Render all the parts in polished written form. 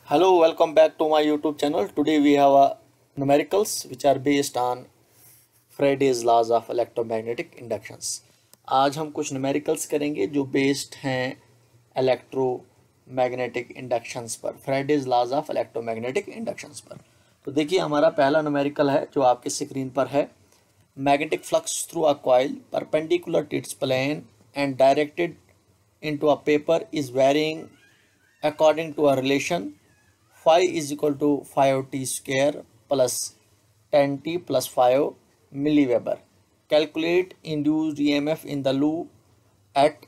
Hello, welcome back to my YouTube channel. Today we have numericals which are based on Faraday's laws of electromagnetic inductions. आज हम कुछ numericals करेंगे जो based हैं electromagnetic inductions पर, Faraday's laws of electromagnetic inductions पर। तो देखिए हमारा पहला numerical है जो आपके स्क्रीन पर है। Magnetic flux through a coil perpendicular to its plane and directed into a paper is varying according to a relation phi is equal to 5t square plus 10t plus 5 milliweber. Calculate induced EMF in the loop at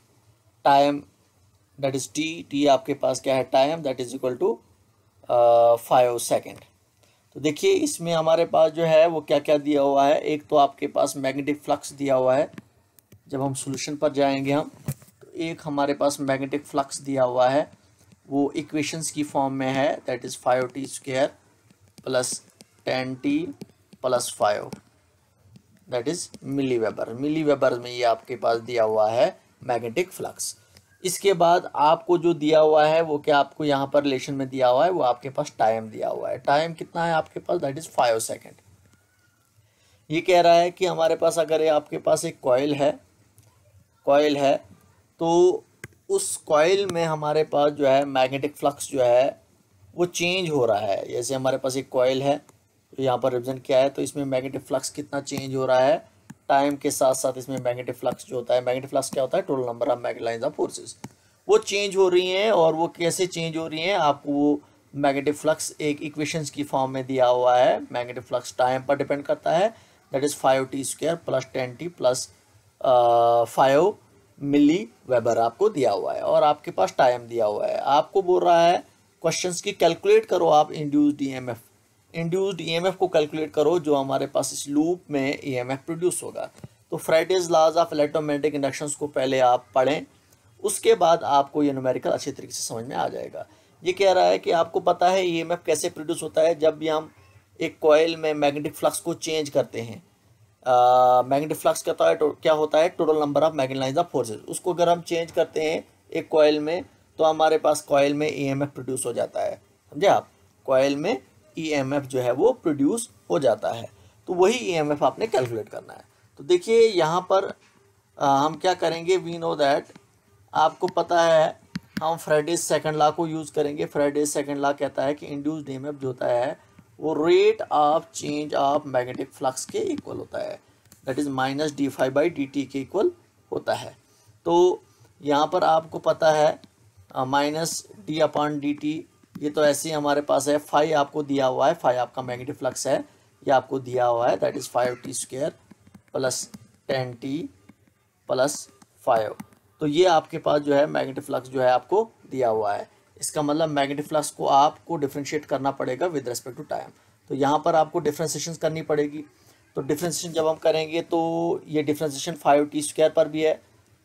time that is t आपके पास क्या है time that is equal to 5 second. तो देखिए इसमें हमारे पास जो है वो क्या क्या दिया हुआ है। एक तो आपके पास मैग्नेटिक फ्लक्स दिया हुआ है, जब हम सॉल्यूशन पर जाएंगे हम तो एक हमारे पास मैग्नेटिक फ्लक्स दिया हुआ है, वो इक्वेशंस की फॉर्म में है, that is 5t square plus 10t plus 5 that is milliweber. Milliweber में ये आपके पास दिया हुआ है मैग्नेटिक फ्लक्स। इसके बाद आपको जो दिया हुआ है वो क्या आपको यहाँ पर रिलेशन में दिया हुआ है, वो आपके पास टाइम दिया हुआ है। टाइम कितना है आपके पास, दैट इज़ 5 सेकेंड। ये कह रहा है कि हमारे पास अगर आपके पास एक कॉइल है तो उस कॉइल में हमारे पास जो है मैग्नेटिक फ्लक्स जो है वो चेंज हो रहा है। जैसे हमारे पास एक कॉइल है तो यहाँ पर रिप्रेजेंट क्या है, तो इसमें मैग्नेटिक फ्लक्स कितना चेंज हो रहा है टाइम के साथ साथ। इसमें मैग्नेटिक फ्लक्स जो होता है, मैग्नेटिक फ्लक्स क्या होता है, total number of magnetic lines of forces, वो चेंज हो रही हैं। और वो कैसे चेंज हो रही हैं, आपको वो मैग्नेटिक फ्लक्स एक इक्वेशंस की फॉर्म में दिया हुआ है। मैग्नेटिक फ्लक्स टाइम पर डिपेंड करता है, that is 5t square plus 10t plus 5 milli weber आपको दिया हुआ है, और आपके पास टाइम दिया हुआ है। आपको बोल रहा है क्वेश्चंस की कैलकुलेट करो आप इंड्यूस्ड ईएमएफ। इंड्यूस्ड ईएमएफ को कैलकुलेट करो जो हमारे पास इस लूप में ईएमएफ प्रोड्यूस होगा। तो Faraday's laws of electromagnetic inductions को पहले आप पढ़ें, उसके बाद आपको ये न्यूमेरिकल अच्छे तरीके से समझ में आ जाएगा। ये कह रहा है कि आपको पता है ईएमएफ कैसे प्रोड्यूस होता है, जब भी हम एक कॉइल में मैग्नेटिक फ्लक्स को चेंज करते हैं। मैग्नेटिक फ्लक्स क्या होता है, total number of magnetic lines of forces. उसको अगर हम चेंज करते हैं एक कॉइल में तो हमारे पास कॉइल में ईएमएफ प्रोड्यूस हो जाता है। समझे आप, कॉइल में ईएमएफ जो है वो प्रोड्यूस हो जाता है। तो वही ईएमएफ आपने कैलकुलेट करना है। तो देखिए यहाँ पर हम क्या करेंगे, वी नो दैट, आपको पता है हम फ्राइडेज सेकंड लॉ को यूज़ करेंगे। फ्राइडेज सेकंड लॉ कहता है कि इंड्यूस्ड ईएमएफ जो होता है वो rate of change of magnetic flux के इक्वल होता है, दैट इज़ माइनस d∅/dt के इक्वल होता है। तो यहाँ पर आपको पता है माइनस d/dt, ये तो ऐसे ही हमारे पास है। फाई आपको दिया हुआ है, फाई आपका मैग्नेटिक फ्लक्स है, ये आपको दिया हुआ है, that is 5t square plus 10t plus 5। तो ये आपके पास जो है मैग्नेटिक फ्लक्स जो है आपको दिया हुआ है। इसका मतलब मैग्नेटिक फ्लक्स को आपको डिफ्रेंशिएट करना पड़ेगा विद रिस्पेक्ट टू टाइम। तो यहाँ पर आपको डिफ्रेंशिएशन करनी पड़ेगी। तो डिफ्रेंशिएशन जब हम करेंगे तो ये डिफ्रेंशिएशन 5t स्क्वायर पर भी है,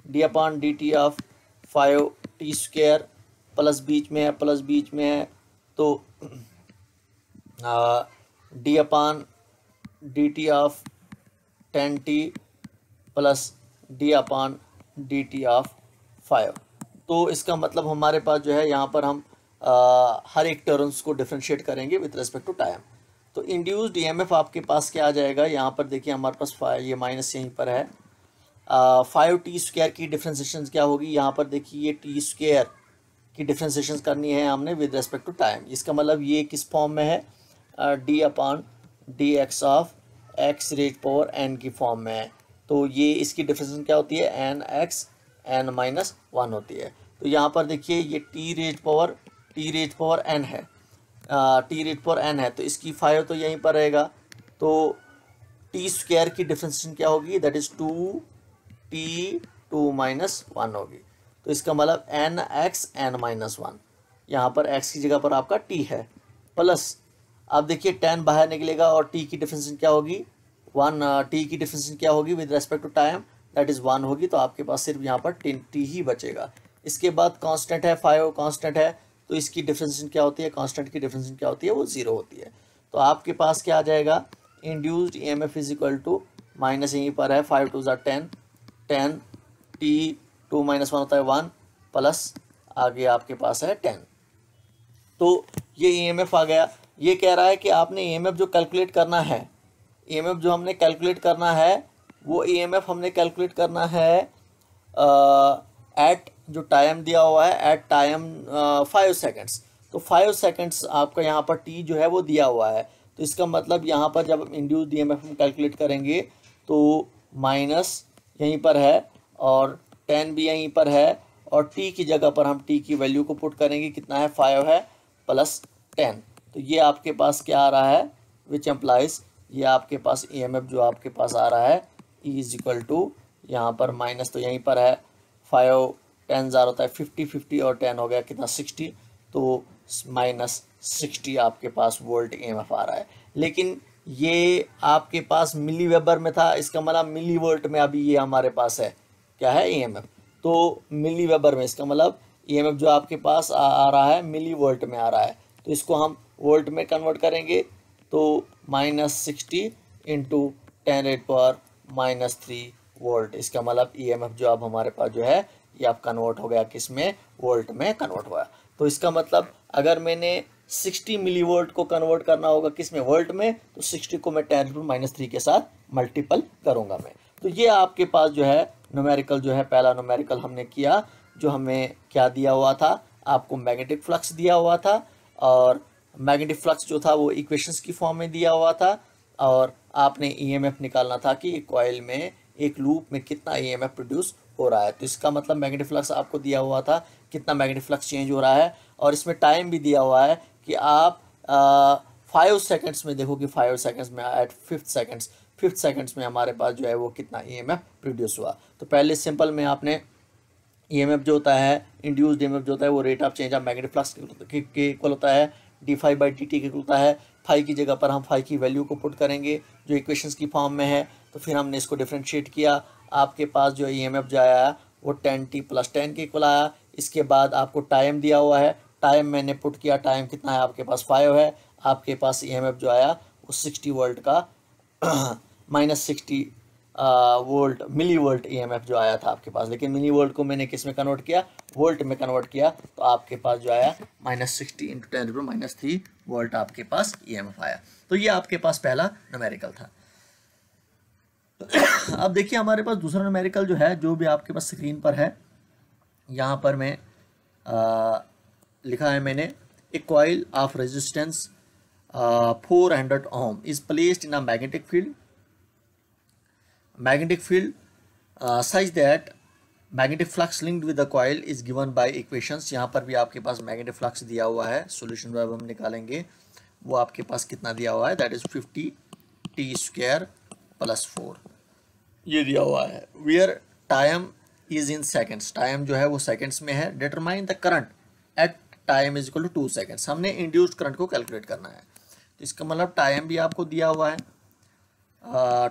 d/dt of 5t square plus बीच में है तो d/dt of 10t plus d/dt of 5। तो इसका मतलब हमारे पास जो है यहाँ पर हम हर एक टर्म्स को डिफ्रेंशिएट करेंगे विद रिस्पेक्ट टू टाइम। तो इंड्यूस्ड ईएमएफ आपके पास क्या आ जाएगा, यहाँ पर देखिए हमारे पास ये माइनस यहीं पर है। 5t स्क्वायर की डिफ्रेंशिएशन क्या होगी, यहाँ पर देखिए ये t स्क्वायर की डिफ्रेंशिएशन करनी है हमने विद रिस्पेक्ट टू टाइम। इसका मतलब ये किस फॉर्म में है, d/dx of x raise power n की फॉर्म में है। तो ये इसकी डिफ्रेंशिएशन क्या होती है, n(x) n-1 होती है। तो यहाँ पर देखिए ये t रेज पावर n है, t रेज पावर n है, तो इसकी 5 तो यहीं पर रहेगा। तो t स्क्वायर की डिफ्रेंशिएशन क्या होगी, दैट इज़ 2t 2-1 होगी। तो इसका मतलब n(x) n-1, यहाँ पर x की जगह पर आपका t है, प्लस अब देखिए 10 बाहर निकलेगा और t की डिफ्रेंशिएशन क्या होगी, 1। t की डिफ्रेंशिएशन क्या होगी with respect to time, that is 1 होगी। तो आपके पास सिर्फ यहाँ पर t ही बचेगा। इसके बाद कांस्टेंट है, 5 कांस्टेंट है, तो इसकी डिफ्रेंशिएशन क्या होती है, कांस्टेंट की डिफ्रेंशिएशन क्या होती है, वो 0 होती है। तो आपके पास क्या आ जाएगा, induced EMF is equal to minus यहीं पर है 5 2 10 10 t 2-1 होता है 1 प्लस आगे आपके पास है 10। तो ये ईएमएफ आ गया। ये कह रहा है कि आपने ईएमएफ जो कैलकुलेट करना है, ईएमएफ जो हमने कैलकुलेट करना है, वो ईएमएफ हमने कैलकुलेट करना है एट जो टाइम दिया हुआ है एट टाइम 5 सेकेंड्स। तो 5 सेकेंड्स आपका यहाँ पर टी जो है वो दिया हुआ है। तो इसका मतलब यहाँ पर जब इंड्यूस्ड ईएमएफ हम कैलकुलेट करेंगे तो माइनस यहीं पर है और 10 भी यहीं पर है, और टी की जगह पर हम टी की वैल्यू को पुट करेंगे, कितना है 5 है प्लस 10। तो ये आपके पास क्या आ रहा है, विच एम्प्लाइज ये आपके पास ईएमएफ जो आपके पास आ रहा है ई इज इक्वल टू, यहाँ पर माइनस तो यहीं पर है, 5 10 ज़ार होता है 50, 50 और 10 हो गया कितना 60, तो माइनस 60 आपके पास वोल्ट ईएमएफ आ रहा है। लेकिन ये आपके पास मिली वेबर में था, इसका मतलब मिली वोल्ट में अभी ये हमारे पास है क्या है ईएमएफ, तो मिली वेबर में, इसका मतलब ईएमएफ जो आपके पास आ रहा है मिली वोल्ट में आ रहा है। तो इसको हम वोल्ट में कन्वर्ट करेंगे तो -60 इंटू 10⁻³ वोल्ट। इसका मतलब ईएमएफ जो अब हमारे पास जो है ये अब कन्वर्ट हो गया किस में, वोल्ट में कन्वर्ट हुआ। तो इसका मतलब अगर मैंने 60 मिली वोल्ट को कन्वर्ट करना होगा किस में, वोल्ट में, तो 60 को मैं 10⁻³ के साथ मल्टीपल करूंगा मैं। तो ये आपके पास जो है न्यूमेरिकल जो है पहला न्यूमेरिकल हमने किया, जो हमें क्या दिया हुआ था, आपको मैग्नेटिक फ्लक्स दिया हुआ था, और मैग्नेटिक फ्लक्स जो था वो इक्वेशंस की फॉर्म में दिया हुआ था, और आपने ईएमएफ निकालना था कि कॉइल में एक लूप में कितना ईएमएफ प्रोड्यूस हो रहा है। तो इसका मतलब मैग्नेटिक फ्लक्स आपको दिया हुआ था कितना मैग्नेटिक फ्लक्स चेंज हो रहा है, और इसमें टाइम भी दिया हुआ है कि आप 5 सेकेंड्स में देखो कि 5 सेकेंड्स में एट 5th सेकेंड्स में हमारे पास जो है वो कितना ईएमएफ प्रोड्यूस हुआ। तो पहले सिंपल में आपने ईएमएफ जो होता है, इंड्यूस्ड ईएमएफ जो होता है वो rate of change of magnetic flux के इक्वल होता है, d∅/dt के इक्वल होता है। फाई की जगह पर हम फाई की वैल्यू को पुट करेंगे जो इक्वेशंस की फॉर्म में है। तो फिर हमने इसको डिफरेंशिएट किया, आपके पास जो ईएमएफ जो आया वो 10t + 10 के इक्वल आया। इसके बाद आपको टाइम दिया हुआ है, टाइम मैंने पुट किया, टाइम कितना है आपके पास 5 है, आपके पास ईएमएफ जो आया वो 60 वोल्ट का -60 वोल्ट मिली वोल्ट ईएमएफ जो आया था आपके पास। लेकिन मिली वोल्ट को मैंने किस में कन्वर्ट किया, वोल्ट में कन्वर्ट किया, तो आपके पास जो आया -60 × 10⁻³ वोल्ट आपके पास ईएमएफ आया। तो ये आपके पास पहला न्यूमेरिकल था। अब देखिए हमारे पास दूसरा न्यूमेरिकल जो है, जो भी आपके पास स्क्रीन पर है, यहाँ पर मैं लिखा है मैंने, a coil of resistance 400 ohm is placed in a magnetic field such that magnetic flux linked with the coil is given by equations। यहाँ पर भी आपके पास मैग्नेटिक फ्लक्स दिया हुआ है, सॉल्यूशन जो हम निकालेंगे वो आपके पास कितना दिया हुआ है, दैट इज 50t² + 4 ये दिया हुआ है। Where time is in seconds, time जो है वो सेकेंड्स में है। Determine the current at time is equal to 2 seconds, हमने इंड्यूस्ड करंट को कैलकुलेट करना है। तो इसका मतलब टाइम भी आपको दिया हुआ है,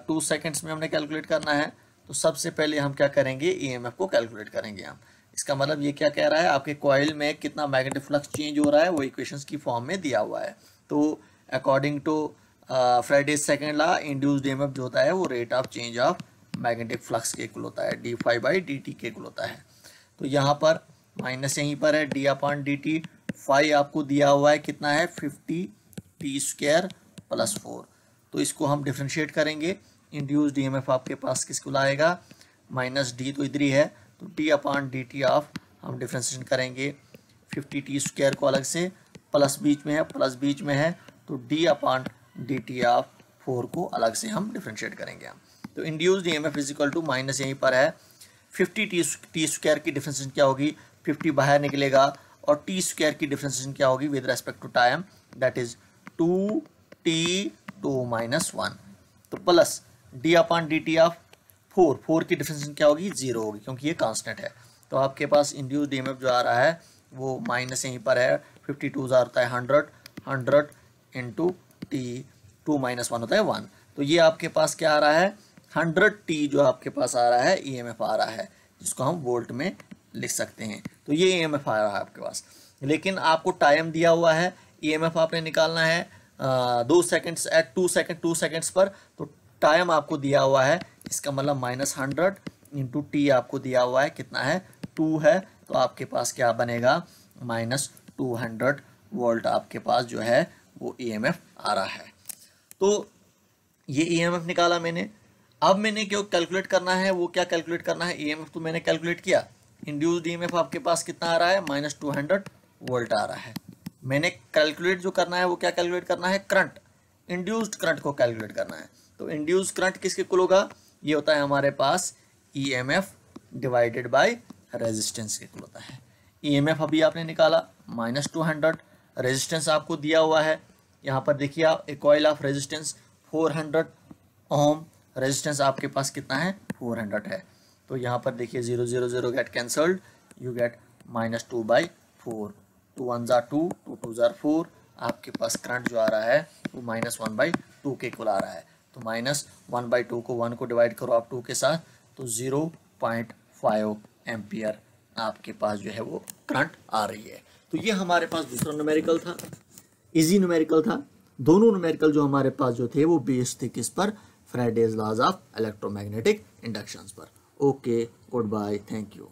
2 सेकेंड्स में हमने कैलकुलेट करना है। तो सबसे पहले हम क्या करेंगे, ईएमएफ को कैलकुलेट करेंगे हम। इसका मतलब ये क्या कह रहा है, आपके कॉइल में कितना मैग्नेटिक फ्लक्स चेंज हो रहा है वो इक्वेशंस की फॉर्म में दिया हुआ है। तो according to Faraday's second law, induced EMF जो होता है वो rate of change of magnetic flux के इक्वल होता है, d∅/dt के इक्वल होता है। तो यहाँ पर माइनस यहीं पर है, d/dt, फाई आपको दिया हुआ है कितना है 50t² + 4। तो इसको हम डिफरेंशिएट करेंगे, इंड्यूस्ड ईएमएफ आपके पास किसको लाएगा, -d तो इधर ही है, तो d/dt ऑफ हम डिफरेंशिएशन करेंगे 50t² को अलग से, प्लस बीच में है, प्लस बीच में है, तो d/dt ऑफ 4 को अलग से हम डिफरेंशिएट करेंगे हम। तो induced EMF is equal to minus यहीं पर है 50t² की डिफरेंशिएशन क्या होगी, 50 बाहर निकलेगा, और t² की डिफरेंशिएशन क्या होगी with respect to time, that is 2t2 - 1, तो प्लस d/dt ऑफ 4 की डिफरेंशिएशन क्या होगी, 0 होगी, क्योंकि ये कांस्टेंट है। तो आपके पास इंड्यूस्ड ईएमएफ जो आ रहा है वो माइनस यहीं पर है, 52 होता है 100 इंटू t, 2 - 1 होता है 1। तो ये आपके पास क्या आ रहा है, 100t जो आपके पास आ रहा है ईएमएफ आ रहा है, जिसको हम वोल्ट में लिख सकते हैं। तो ये ईएमएफ आ रहा है आपके पास, लेकिन आपको टाइम दिया हुआ है, ईएमएफ आपने निकालना है 2 सेकेंड्स एट 2 सेकेंड्स पर। तो टाइम आपको दिया हुआ है, इसका मतलब -100 इंटू टी आपको दिया हुआ है कितना है 2 है, तो आपके पास क्या बनेगा -200 वोल्ट आपके पास जो है वो ईएमएफ आ रहा है। तो ये ईएमएफ निकाला मैंने। अब मैंने क्यों कैलकुलेट करना है, वो क्या कैलकुलेट करना है, ईएमएफ तो मैंने कैलकुलेट किया। इंड्यूस्ड ईएमएफ आपके पास कितना आ रहा है, -200 वोल्ट आ रहा है। मैंने कैलकुलेट जो करना है वो क्या कैलकुलेट करना है, करंट, इंड्यूस्ड करंट को कैलकुलेट करना है। तो इंड्यूस्ड करंट किसके इक्वल होगा, ये होता है हमारे पास ईएमएफ डिवाइडेड बाय रेजिस्टेंस के इक्वल होता है। ईएमएफ अभी आपने निकाला -200, रेजिस्टेंस आपको दिया हुआ है यहाँ पर देखिए आप, a coil of resistance 400 ohm, resistance आपके पास कितना है 400 है। तो यहाँ पर देखिए 0 0 0 गेट कैंसल्ड, यू गेट -2/4, 2 1 ज़ा 2, 2 2 ज़ा 4, आपके पास करंट जो आ रहा है वो -1/2 के इक्वल आ रहा है। तो -1/2 को 1 को डिवाइड करो आप 2 के साथ, तो 0.5 एम्पियर आपके पास जो है वो करंट आ रही है। तो ये हमारे पास दूसरा न्यूमेरिकल था, इजी न्यूमेरिकल था। दोनों न्यूमेरिकल जो हमारे पास जो थे वो बेस्ड थे किस पर, Faraday's laws of electromagnetic inductions पर। Okay, good bye, thank you.